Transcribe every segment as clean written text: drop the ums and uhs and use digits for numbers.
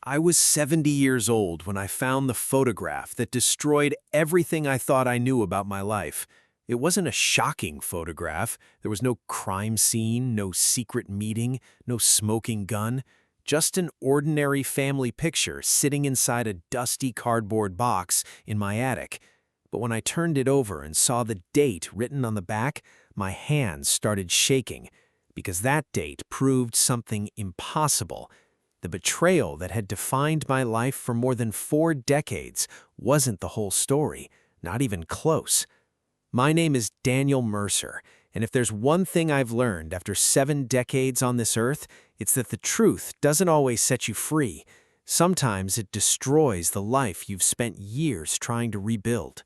I was 70 years old when I found the photograph that destroyed everything I thought I knew about my life. It wasn't a shocking photograph. There was no crime scene, no secret meeting, no smoking gun. Just an ordinary family picture sitting inside a dusty cardboard box in my attic. But when I turned it over and saw the date written on the back, my hands started shaking, because that date proved something impossible. The betrayal that had defined my life for more than 4 decades wasn't the whole story, not even close. My name is Daniel Mercer, and if there's one thing I've learned after 7 decades on this earth, it's that the truth doesn't always set you free. Sometimes it destroys the life you've spent years trying to rebuild.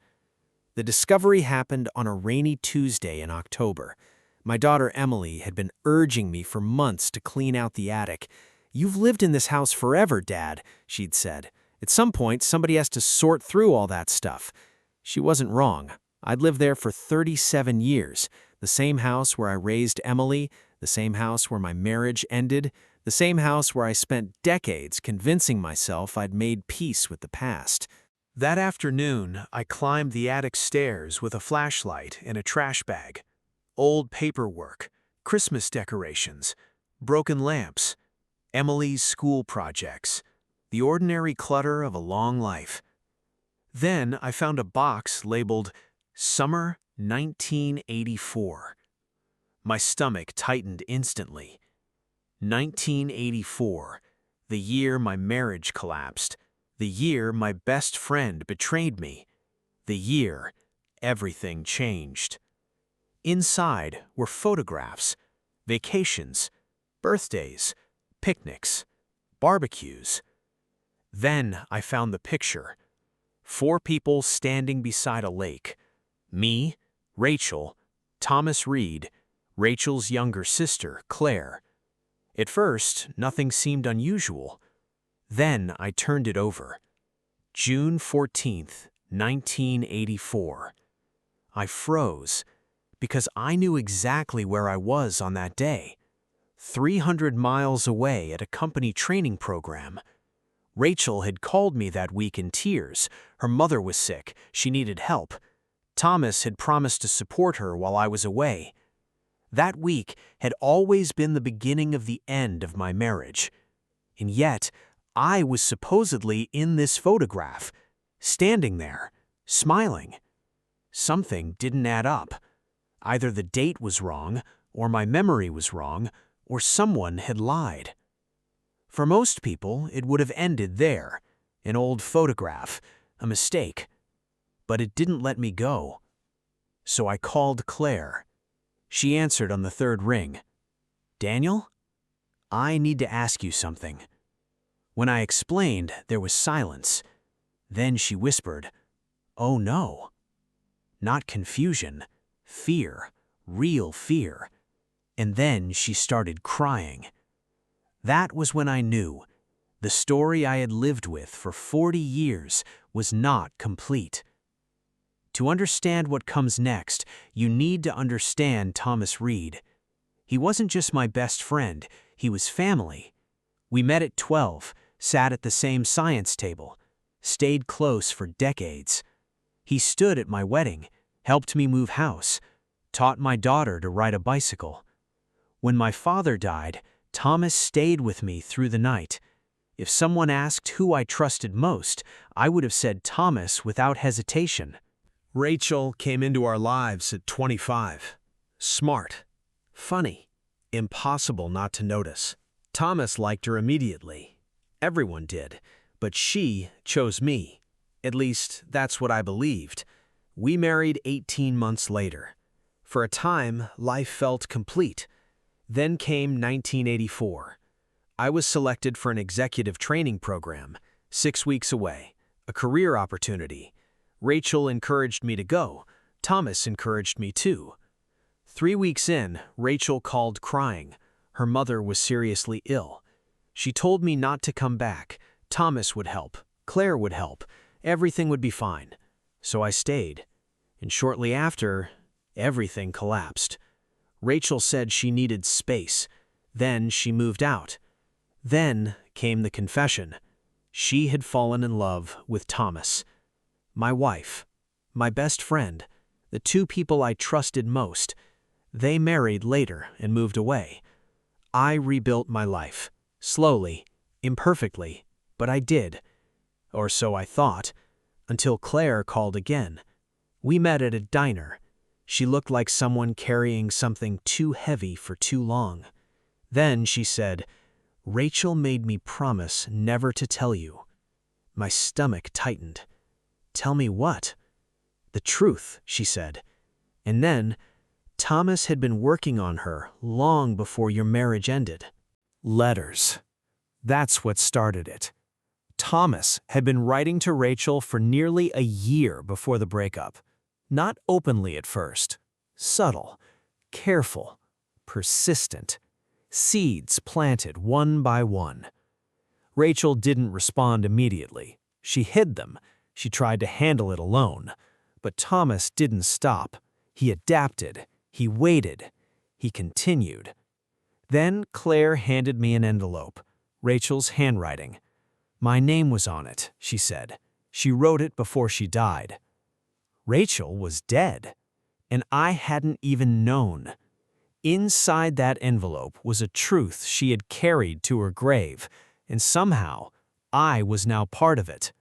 The discovery happened on a rainy Tuesday in October. My daughter Emily had been urging me for months to clean out the attic. "You've lived in this house forever, Dad," she'd said. "At some point, somebody has to sort through all that stuff." She wasn't wrong. I'd lived there for 37 years, the same house where I raised Emily, the same house where my marriage ended, the same house where I spent decades convincing myself I'd made peace with the past. That afternoon, I climbed the attic stairs with a flashlight and a trash bag. Old paperwork, Christmas decorations, broken lamps, Emily's school projects, the ordinary clutter of a long life. Then I found a box labeled Summer 1984. My stomach tightened instantly. 1984, the year my marriage collapsed, the year my best friend betrayed me, the year everything changed. Inside were photographs, vacations, birthdays, picnics, barbecues. Then I found the picture. 4 people standing beside a lake. Me, Rachel, Thomas Reed, Rachel's younger sister, Claire. At first, nothing seemed unusual. Then I turned it over. June 14th, 1984. I froze, because I knew exactly where I was on that day. 300 miles away at a company training program. Rachel had called me that week in tears. Her mother was sick. She needed help. Thomas had promised to support her while I was away. That week had always been the beginning of the end of my marriage. And yet, I was supposedly in this photograph, standing there, smiling. Something didn't add up. Either the date was wrong, or my memory was wrong, or someone had lied. For most people, it would have ended there, an old photograph, a mistake. But it didn't let me go. So I called Claire. She answered on the 3rd ring. "Daniel, I need to ask you something." When I explained, there was silence. Then she whispered, "Oh no." Not confusion, fear, real fear. And then she started crying. That was when I knew the story I had lived with for 40 years was not complete. To understand what comes next, you need to understand Thomas Reed. He wasn't just my best friend, he was family. We met at 12, sat at the same science table, stayed close for decades. He stood at my wedding, helped me move house, taught my daughter to ride a bicycle. When my father died, Thomas stayed with me through the night. If someone asked who I trusted most, I would have said Thomas without hesitation. Rachel came into our lives at 25. Smart, funny, impossible not to notice. Thomas liked her immediately. Everyone did, but she chose me. At least, that's what I believed. We married 18 months later. For a time, life felt complete. Then came 1984. I was selected for an executive training program, 6 weeks away, a career opportunity. Rachel encouraged me to go. Thomas encouraged me too. 3 weeks in, Rachel called crying. Her mother was seriously ill. She told me not to come back. Thomas would help. Claire would help. Everything would be fine. So I stayed. And shortly after, everything collapsed. Rachel said she needed space. Then she moved out. Then came the confession. She had fallen in love with Thomas. My wife, my best friend, the two people I trusted most. They married later and moved away. I rebuilt my life, slowly, imperfectly, but I did. Or so I thought, until Claire called again. We met at a diner. She looked like someone carrying something too heavy for too long. Then she said, "Rachel made me promise never to tell you." My stomach tightened. "Tell me what?" "The truth," she said. And then, "Thomas had been working on her long before your marriage ended." Letters. That's what started it. Thomas had been writing to Rachel for nearly a year before the breakup. Not openly at first. Subtle, careful, persistent. Seeds planted one by one. Rachel didn't respond immediately. She hid them. She tried to handle it alone. But Thomas didn't stop. He adapted. He waited. He continued. Then Claire handed me an envelope, Rachel's handwriting. My name was on it, she said. She wrote it before she died. Rachel was dead, and I hadn't even known. Inside that envelope was a truth she had carried to her grave, and somehow I was now part of it.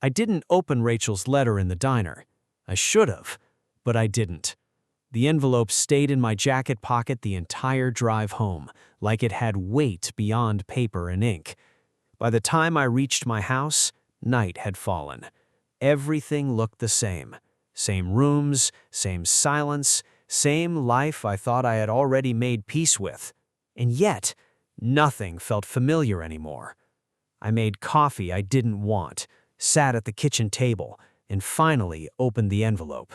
I didn't open Rachel's letter in the diner. I should have, but I didn't. The envelope stayed in my jacket pocket the entire drive home, like it had weight beyond paper and ink. By the time I reached my house, night had fallen. Everything looked the same. Same rooms, same silence, same life I thought I had already made peace with. And yet, nothing felt familiar anymore. I made coffee I didn't want, sat at the kitchen table, and finally opened the envelope.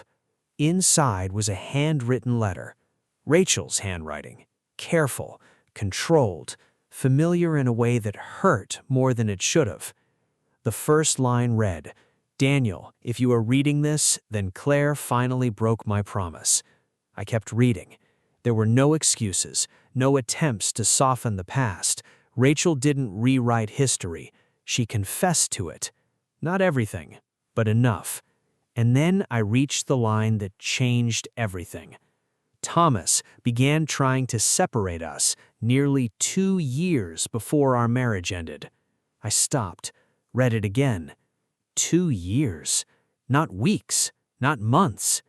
Inside was a handwritten letter. Rachel's handwriting. Careful, controlled, familiar in a way that hurt more than it should have. The first line read, "Daniel, if you are reading this, then Claire finally broke my promise." I kept reading. There were no excuses, no attempts to soften the past. Rachel didn't rewrite history. She confessed to it. Not everything, but enough. And then I reached the line that changed everything. Thomas began trying to separate us nearly 2 years before our marriage ended. I stopped, read it again. 2 years. Not weeks, not months.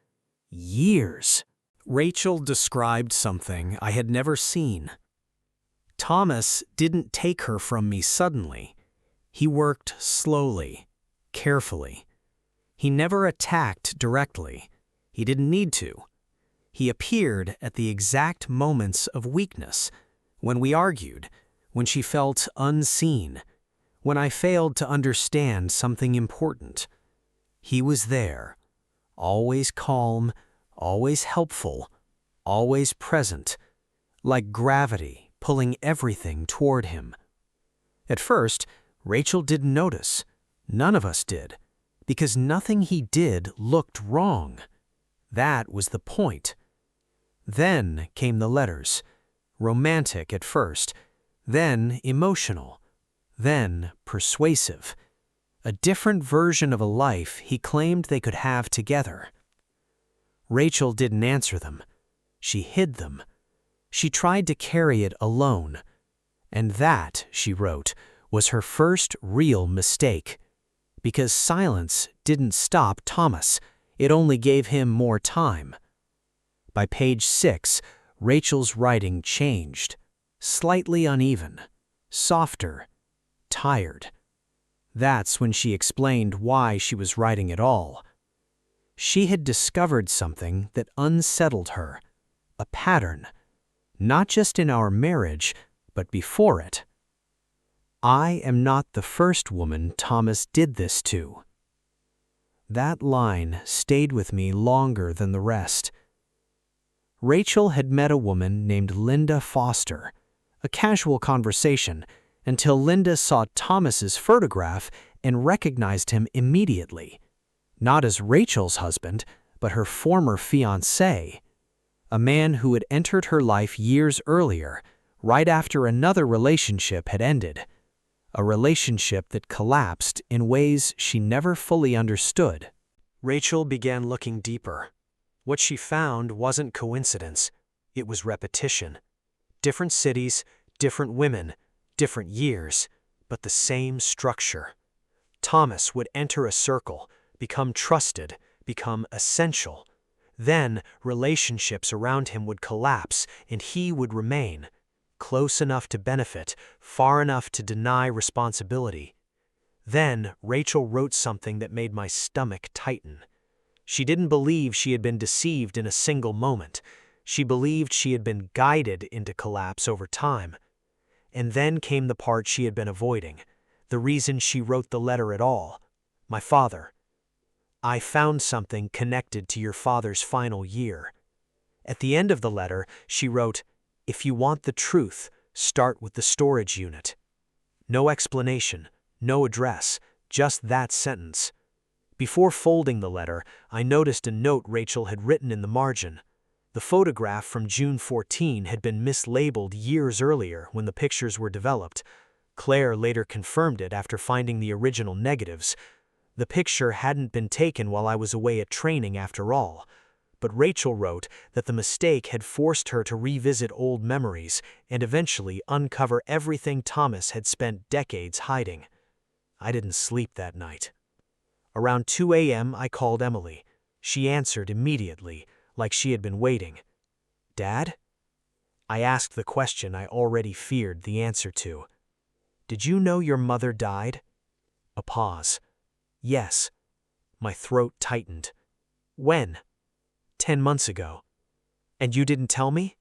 Years. Rachel described something I had never seen. Thomas didn't take her from me suddenly. He worked slowly, carefully. He never attacked directly. He didn't need to. He appeared at the exact moments of weakness, when we argued, when she felt unseen, when I failed to understand something important. He was there, always calm, always helpful, always present, like gravity pulling everything toward him. At first, Rachel didn't notice. None of us did, because nothing he did looked wrong. That was the point. Then came the letters, romantic at first, then emotional, then persuasive. A different version of a life he claimed they could have together. Rachel didn't answer them. She hid them. She tried to carry it alone. And that, she wrote, was her first real mistake. Because silence didn't stop Thomas. It only gave him more time. By page 6, Rachel's writing changed. Slightly uneven, softer, tired. That's when she explained why she was writing at all. She had discovered something that unsettled her, a pattern, not just in our marriage, but before it. I am not the first woman Thomas did this to. That line stayed with me longer than the rest. Rachel had met a woman named Linda Foster, a casual conversation, until Linda saw Thomas's photograph and recognized him immediately. Not as Rachel's husband, but her former fiancé, a man who had entered her life years earlier, right after another relationship had ended. a relationship that collapsed in ways she never fully understood. Rachel began looking deeper. What she found wasn't coincidence, it was repetition. Different cities, different women, different years, but the same structure. Thomas would enter a circle, become trusted, become essential. Then relationships around him would collapse and he would remain, close enough to benefit, far enough to deny responsibility. Then Rachel wrote something that made my stomach tighten. She didn't believe she had been deceived in a single moment. She believed she had been guided into collapse over time. And then came the part she had been avoiding, the reason she wrote the letter at all. My father. I found something connected to your father's final year. At the end of the letter, she wrote, "If you want the truth, start with the storage unit." No explanation, no address, just that sentence. Before folding the letter, I noticed a note Rachel had written in the margin. The photograph from June 14 had been mislabeled years earlier when the pictures were developed. Claire later confirmed it after finding the original negatives. The picture hadn't been taken while I was away at training after all. But Rachel wrote that the mistake had forced her to revisit old memories and eventually uncover everything Thomas had spent decades hiding. I didn't sleep that night. Around 2 a.m. I called Emily. She answered immediately, like she had been waiting. "Dad?" I asked the question I already feared the answer to. "Did you know your mother died?" A pause. "Yes." My throat tightened. "When?" 10 months ago. "And you didn't tell me?"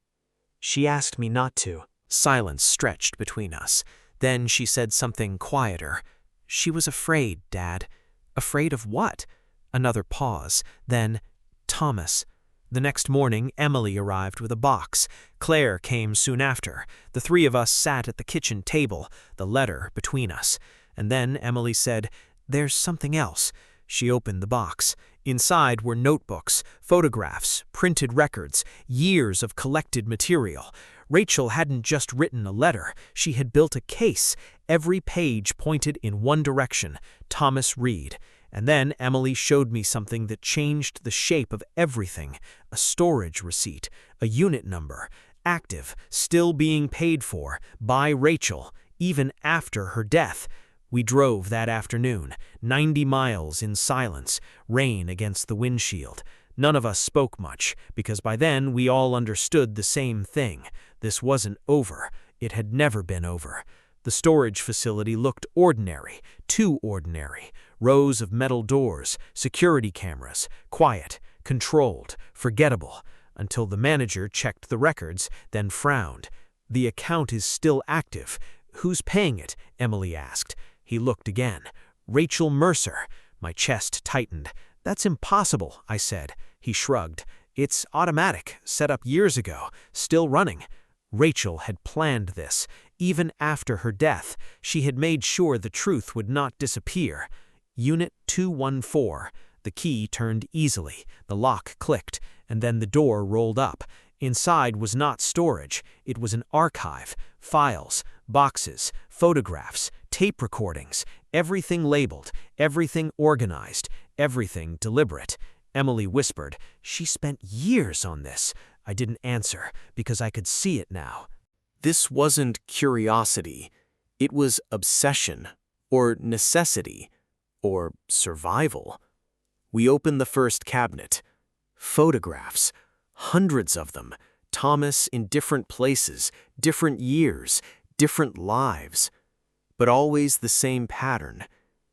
She asked me not to. Silence stretched between us. Then she said something quieter. "She was afraid, Dad." "Afraid of what?" Another pause. Then, "Thomas." The next morning, Emily arrived with a box. Claire came soon after. The three of us sat at the kitchen table, the letter between us. And then Emily said, "There's something else." She opened the box. Inside were notebooks, photographs, printed records, years of collected material. Rachel hadn't just written a letter, she had built a case. Every page pointed in one direction, Thomas Reed. And then Emily showed me something that changed the shape of everything. A storage receipt, a unit number, active, still being paid for, by Rachel, even after her death. We drove that afternoon, 90 miles in silence, rain against the windshield. None of us spoke much, because by then we all understood the same thing. This wasn't over. It had never been over. The storage facility looked ordinary, too ordinary. Rows of metal doors, security cameras, quiet, controlled, forgettable, until the manager checked the records, then frowned. "The account is still active. Who's paying it?" Emily asked. He looked again. "Rachel Mercer." My chest tightened. "That's impossible," I said. He shrugged. "It's automatic, set up years ago, still running." Rachel had planned this. Even after her death, she had made sure the truth would not disappear. Unit 214. The key turned easily, the lock clicked, and then the door rolled up. Inside was not storage, it was an archive. Files, boxes, photographs, tape recordings, everything labeled, everything organized, everything deliberate. Emily whispered, "She spent years on this." I didn't answer, because I could see it now. This wasn't curiosity. It was obsession, or necessity, or survival. We opened the first cabinet. Photographs, hundreds of them. Thomas in different places, different years, different lives. But always the same pattern.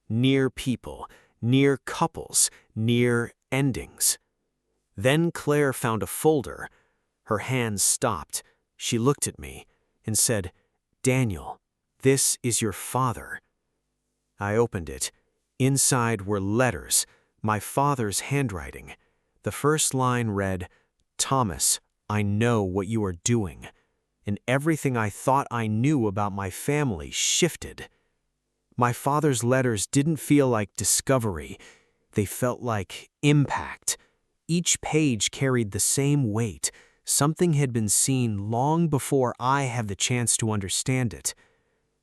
Near people, near couples, near endings. Then Claire found a folder. Her hands stopped. She looked at me and said, "Daniel, this is your father." I opened it. Inside were letters, my father's handwriting. The first line read, "Thomas, I know what you are doing." And everything I thought I knew about my family shifted. My father's letters didn't feel like discovery. They felt like impact. Each page carried the same weight. Something had been seen long before I had the chance to understand it.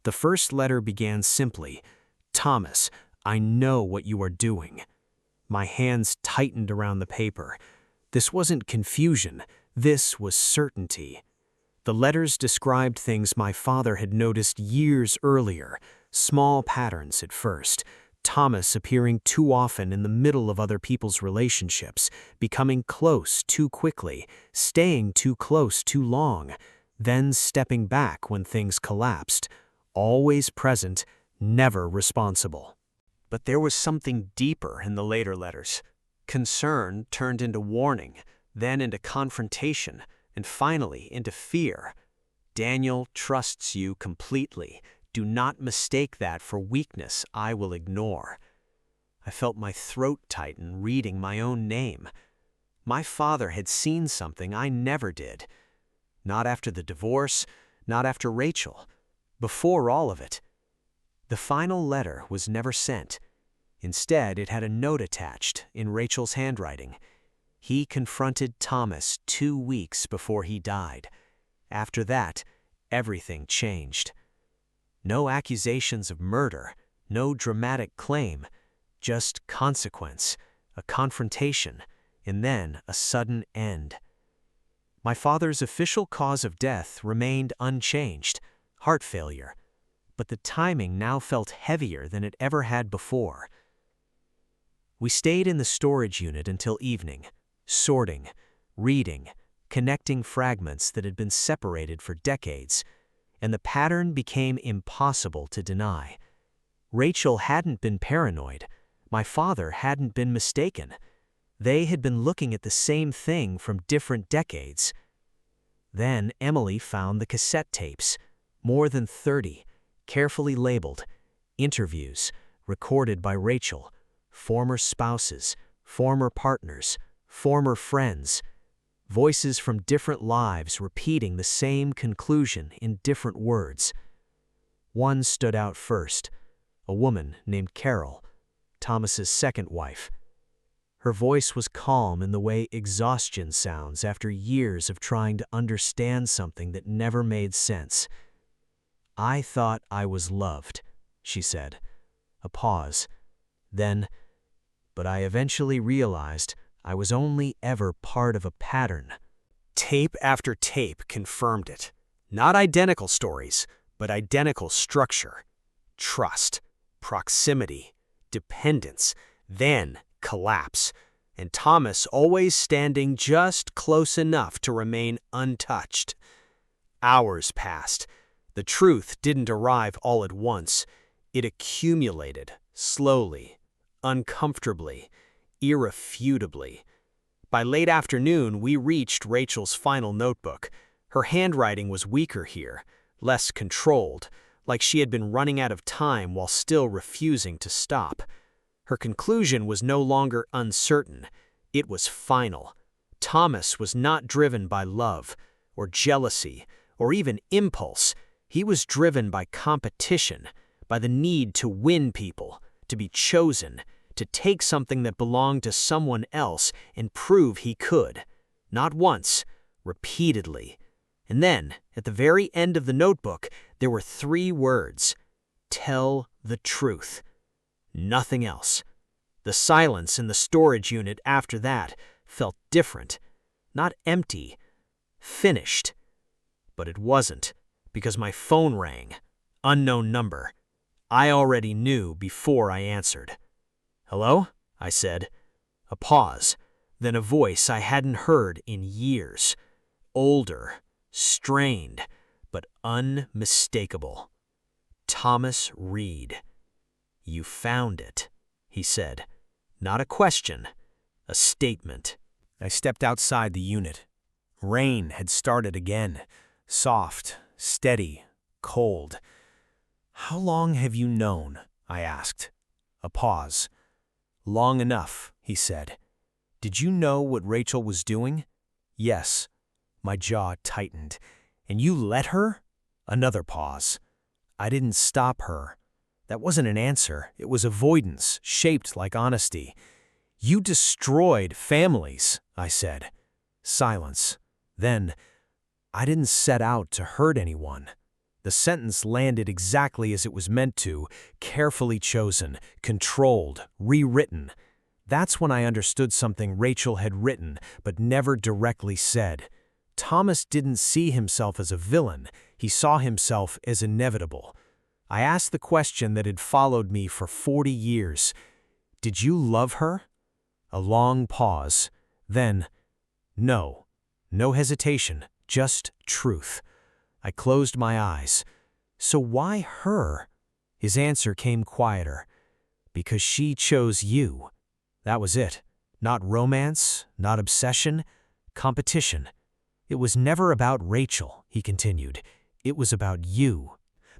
The first letter began simply, "Thomas, I know what you are doing." My hands tightened around the paper. This wasn't confusion, this was certainty. The letters described things my father had noticed years earlier, small patterns at first. Thomas appearing too often in the middle of other people's relationships, becoming close too quickly, staying too close too long, then stepping back when things collapsed, always present, never responsible. But there was something deeper in the later letters. Concern turned into warning, then into confrontation, and finally into fear. "Daniel trusts you completely. Do not mistake that for weakness I will ignore." I felt my throat tighten reading my own name. My father had seen something I never did. Not after the divorce, not after Rachel. Before all of it. The final letter was never sent. Instead, it had a note attached in Rachel's handwriting. He confronted Thomas 2 weeks before he died. After that, everything changed. No accusations of murder, no dramatic claim, just consequence, a confrontation, and then a sudden end. My father's official cause of death remained unchanged, heart failure, but the timing now felt heavier than it ever had before. We stayed in the storage unit until evening, sorting, reading, connecting fragments that had been separated for decades, and the pattern became impossible to deny. Rachel hadn't been paranoid. My father hadn't been mistaken. They had been looking at the same thing from different decades. Then Emily found the cassette tapes, more than 30, carefully labeled, interviews, recorded by Rachel, former spouses, former partners, former friends, voices from different lives repeating the same conclusion in different words. One stood out first, a woman named Carol, Thomas's second wife. Her voice was calm in the way exhaustion sounds after years of trying to understand something that never made sense. "I thought I was loved," she said. A pause. Then, "But I eventually realized I was only ever part of a pattern." Tape after tape confirmed it. Not identical stories, but identical structure. Trust, proximity, dependence, then collapse, and Thomas always standing just close enough to remain untouched. Hours passed. The truth didn't arrive all at once. It accumulated, slowly, uncomfortably, irrefutably. By late afternoon, we reached Rachel's final notebook. Her handwriting was weaker here, less controlled, like she had been running out of time while still refusing to stop. Her conclusion was no longer uncertain. It was final. Thomas was not driven by love, or jealousy, or even impulse. He was driven by competition, by the need to win people, to be chosen, to take something that belonged to someone else and prove he could. Not once, repeatedly. And then, at the very end of the notebook, there were 3 words. Tell the truth. Nothing else. The silence in the storage unit after that felt different. Not empty. Finished. But it wasn't, because my phone rang. Unknown number. I already knew before I answered. "Hello?" I said. A pause, then a voice I hadn't heard in years. Older, strained, but unmistakable. Thomas Reed. "You found it," he said. Not a question, a statement. I stepped outside the unit. Rain had started again, soft, steady, cold. "How long have you known?" I asked. A pause. "Long enough," he said. "Did you know what Rachel was doing?" "Yes." My jaw tightened. "And you let her?" Another pause. "I didn't stop her." That wasn't an answer. It was avoidance, shaped like honesty. "You destroyed families," I said. Silence. Then, "I didn't set out to hurt anyone." The sentence landed exactly as it was meant to, carefully chosen, controlled, rewritten. That's when I understood something Rachel had written but never directly said. Thomas didn't see himself as a villain, he saw himself as inevitable. I asked the question that had followed me for 40 years. Did you love her? A long pause. Then, no. No hesitation, just truth. I closed my eyes. So why her? His answer came quieter. Because she chose you. That was it. Not romance, not obsession, competition. It was never about Rachel, he continued. It was about you.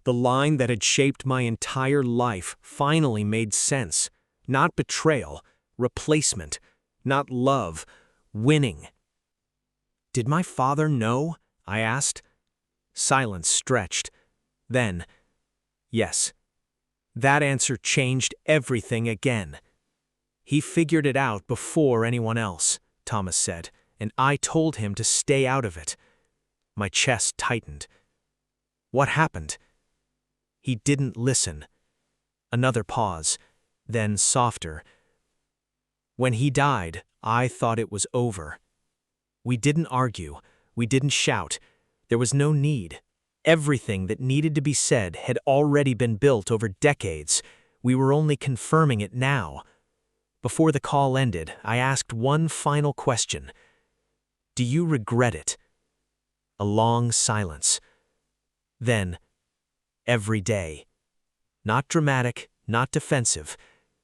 The line that had shaped my entire life finally made sense. Not betrayal, replacement. Not love, winning. Did my father know? I asked. Silence stretched. Then, yes. That answer changed everything again. He figured it out before anyone else, Thomas said, and I told him to stay out of it. My chest tightened. What happened? He didn't listen. Another pause, then softer. When he died, I thought it was over. We didn't argue. We didn't shout. There was no need. Everything that needed to be said had already been built over decades. We were only confirming it now. Before the call ended, I asked one final question. Do you regret it? A long silence. Then, every day. Not dramatic, not defensive,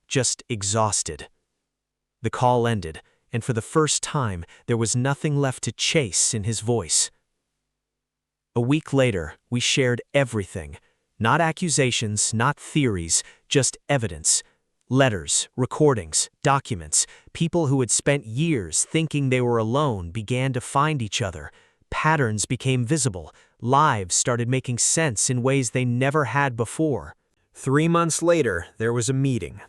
just exhausted. The call ended, and for the first time, there was nothing left to chase in his voice. A week later, we shared everything. Not accusations, not theories, just evidence. Letters, recordings, documents. People who had spent years thinking they were alone began to find each other. Patterns became visible. Lives started making sense in ways they never had before. 3 months later, there was a meeting.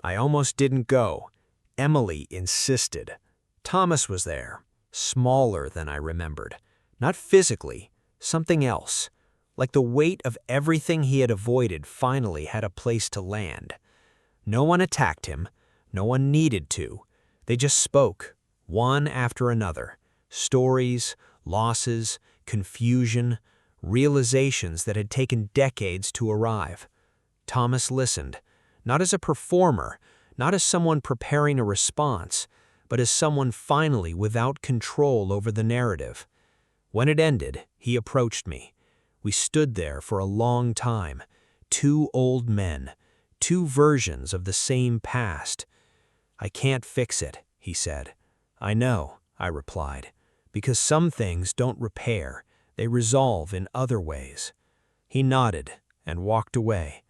I almost didn't go. Emily insisted. Thomas was there, smaller than I remembered. Not physically, something else. Like the weight of everything he had avoided finally had a place to land. No one attacked him. No one needed to. They just spoke, one after another. Stories, losses, confusion, realizations that had taken decades to arrive. Thomas listened, not as a performer, not as someone preparing a response, but as someone finally without control over the narrative. When it ended, he approached me. We stood there for a long time, 2 old men, 2 versions of the same past. I can't fix it, he said. I know, I replied, because some things don't repair, they resolve in other ways. He nodded and walked away.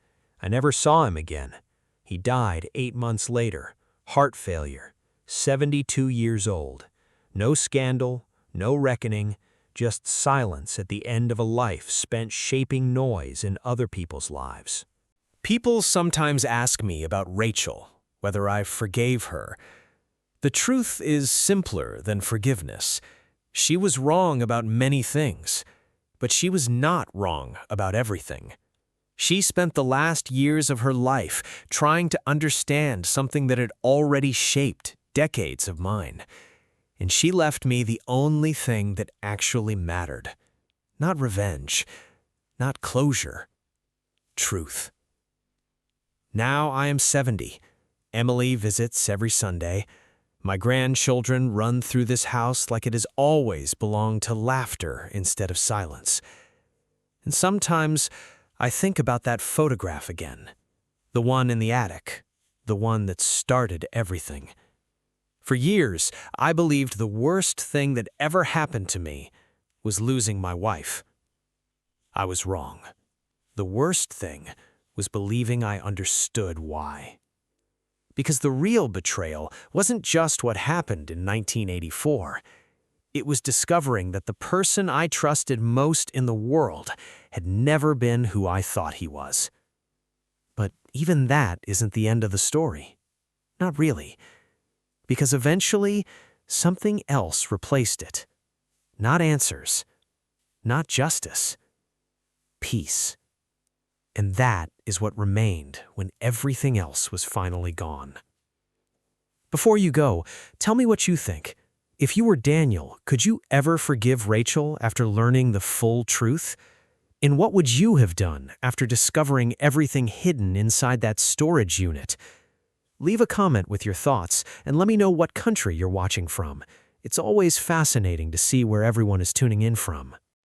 I never saw him again. He died 8 months later, heart failure, 72 years old. No scandal, no reckoning, just silence at the end of a life spent shaping noise in other people's lives. People sometimes ask me about Rachel, whether I forgave her. The truth is simpler than forgiveness. She was wrong about many things, but she was not wrong about everything. She spent the last years of her life trying to understand something that had already shaped decades of mine. And she left me the only thing that actually mattered. Not revenge, not closure, truth. Now I am 70. Emily visits every Sunday. My grandchildren run through this house like it has always belonged to laughter instead of silence. And sometimes I think about that photograph again, the one in the attic, the one that started everything. For years, I believed the worst thing that ever happened to me was losing my wife. I was wrong. The worst thing was believing I understood why. Because the real betrayal wasn't just what happened in 1984. It was discovering that the person I trusted most in the world had never been who I thought he was. But even that isn't the end of the story. Not really. Because eventually, something else replaced it. Not answers. Not justice. peace. And that is what remained when everything else was finally gone. Before you go, tell me what you think. If you were Daniel, could you ever forgive Rachel after learning the full truth? And what would you have done after discovering everything hidden inside that storage unit? Leave a comment with your thoughts and let me know what country you're watching from. It's always fascinating to see where everyone is tuning in from.